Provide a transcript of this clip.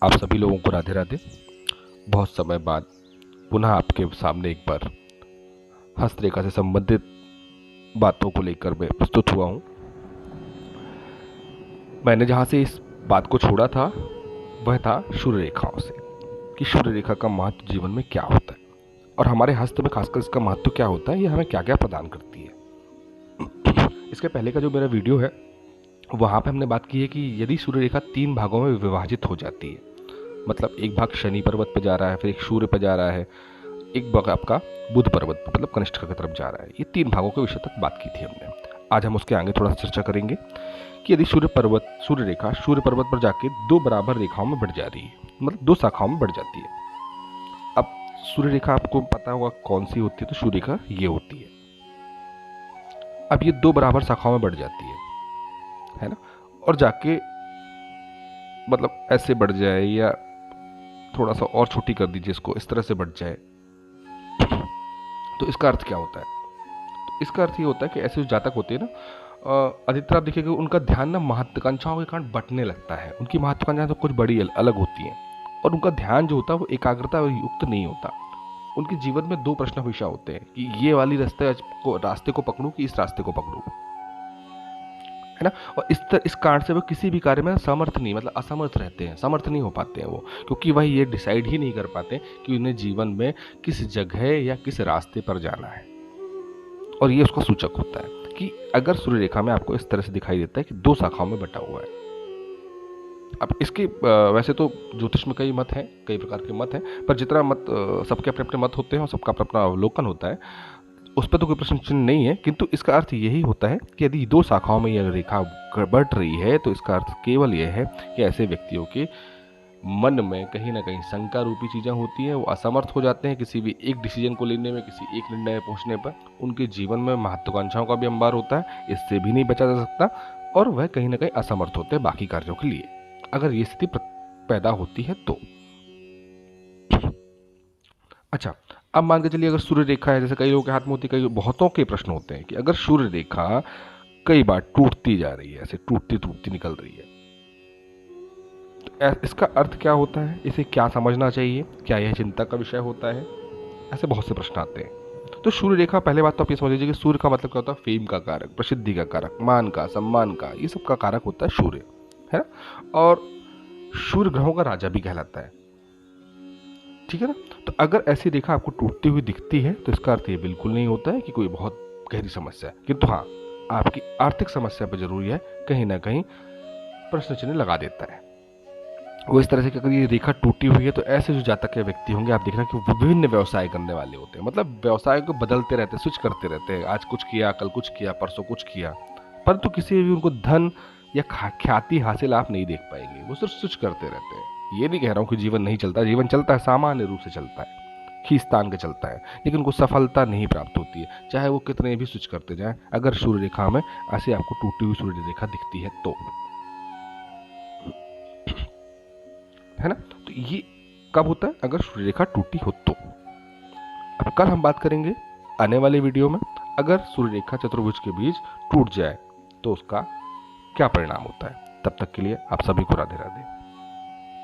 आप सभी लोगों को राधे राधे। बहुत समय बाद पुनः आपके सामने एक बार हस्तरेखा से संबंधित बातों को लेकर मैं प्रस्तुत हुआ हूँ। मैंने जहाँ से इस बात को छोड़ा था वह था सूर्य रेखाओं से, कि सूर्य रेखा का महत्व जीवन में क्या होता है और हमारे हस्त में खासकर इसका महत्व क्या होता है, ये हमें क्या क्या प्रदान करती है। इसके पहले का जो मेरा वीडियो है वहाँ पे हमने बात की है कि यदि सूर्य रेखा 3 भागों में विभाजित हो जाती है, मतलब एक भाग शनि पर्वत पे जा रहा है, फिर एक सूर्य पे जा रहा है, एक भाग आपका बुध पर्वत पे मतलब कनिष्ठ की तरफ जा रहा है, ये 3 भागों के विषय तक बात की थी हमने। आज हम उसके आगे थोड़ा सा चर्चा करेंगे कि यदि सूर्य रेखा सूर्य पर्वत पर जाके 2 बराबर रेखाओं में बढ़ जा रही है, मतलब 2 शाखाओं में बढ़ जाती है। अब सूर्य रेखा आपको पता होगा कौन सी होती है, तो सूर्य रेखा ये होती है। अब ये 2 बराबर शाखाओं में बढ़ जाती है ना, और जाके मतलब ऐसे बढ़ जाए या थोड़ा सा और छोटी कर दीजिए इसको, इस तरह से बढ़ जाए, तो इसका अर्थ क्या होता है? तो इसका अर्थ ये होता है कि ऐसे जो जातक होते हैं ना, अधिकतर आप देखिएगा उनका ध्यान ना महत्वाकांक्षाओं के कारण बंटने लगता है। उनकी महत्वाकांक्षाएं तो कुछ बड़ी अलग होती हैं और उनका ध्यान जो होता है वो एकाग्रता युक्त नहीं होता। उनके जीवन में 2 प्रश्न हमेशा होते हैं कि ये वाली रास्ते को पकड़ूं कि इस रास्ते को पकड़ूं, है ना। और इस कारण से वो किसी भी कार्य में समर्थ नहीं, मतलब असमर्थ रहते हैं, समर्थ नहीं हो पाते हैं वो, क्योंकि वह ये डिसाइड ही नहीं कर पाते कि उन्हें जीवन में किस जगह या किस रास्ते पर जाना है। और ये उसका सूचक होता है कि अगर सूर्य रेखा में आपको इस तरह से दिखाई देता है कि 2 शाखाओं में बटा हुआ है। अब इसके वैसे तो ज्योतिष में कई मत हैं, कई प्रकार के मत हैं, पर जितना मत सबके अपने अपने मत होते हैं और सबका अपना अपना अवलोकन होता है, उस पर तो कोई प्रश्न चिन्ह नहीं है। किंतु इसका अर्थ यही होता है कि यदि 2 शाखाओं में यह रेखा बढ़ रही है तो इसका अर्थ केवल यह है कि ऐसे व्यक्तियों के मन में कहीं ना कहीं शंका रूपी चीज़ें होती हैं, वो असमर्थ हो जाते हैं किसी भी एक डिसीजन को लेने में, किसी एक निर्णय पहुंचने पर। उनके जीवन में महत्वाकांक्षाओं का भी अंबार होता है, इससे भी नहीं बचा जा सकता, और वह कहीं ना कहीं असमर्थ होते हैं बाकी कार्यों के लिए, अगर ये स्थिति पैदा होती है तो। अच्छा, अब मान के चलिए अगर सूर्य रेखा है, जैसे कई लोगों के हाथ में होती है, कई बहुतों के प्रश्न होते हैं कि अगर सूर्य रेखा कई बार टूटती जा रही है, ऐसे टूटती टूटती निकल रही है, तो इसका अर्थ क्या होता है, इसे क्या समझना चाहिए, क्या यह चिंता का विषय होता है? ऐसे बहुत से प्रश्न आते हैं। तो सूर्य रेखा, पहले बात तो आप ये समझ लीजिए कि सूर्य का मतलब क्या होता है? फेम का कारक, प्रसिद्धि का कारक, मान का, सम्मान का, ये सब का कारक होता है सूर्य, है ना। और सूर्य ग्रहों का राजा भी कहलाता है, ठीक है ना। तो अगर ऐसी रेखा आपको टूटती हुई दिखती है तो इसका अर्थ ये बिल्कुल नहीं होता है कि कोई बहुत गहरी समस्या है, किंतु हाँ, आपकी आर्थिक समस्या पर जरूर है कहीं ना कहीं प्रश्न चिन्ह लगा देता है वो। इस तरह से कि अगर ये रेखा टूटी हुई है तो ऐसे जो जातक के व्यक्ति होंगे, आप देख रहे हैं कि विभिन्न व्यवसाय करने वाले होते हैं, मतलब व्यवसाय को बदलते रहते हैं, स्विच करते रहते हैं, आज कुछ किया, कल कुछ किया, परसों कुछ किया, परंतु किसी भी उनको धन या ख्याति हासिल आप नहीं देख पाएंगे, वो सिर्फ स्विच करते रहते हैं। ये नहीं कह रहा हूँ कि जीवन नहीं चलता, जीवन चलता है, सामान्य रूप से चलता है, खींचतान के चलता है, लेकिन उनको सफलता नहीं प्राप्त होती है, चाहे वो कितने भी स्विच करते जाएं, अगर सूर्य रेखा में ऐसे आपको टूटी हुई सूर्य रेखा दिखती है तो, है ना। तो ये कब होता है? अगर सूर्य रेखा टूटी हो तो। अब कल हम बात करेंगे आने वाले वीडियो में, अगर सूर्य रेखा चतुर्भुज के बीच टूट जाए तो उसका क्या परिणाम होता है। तब तक के लिए आप सभी को राधे राधे।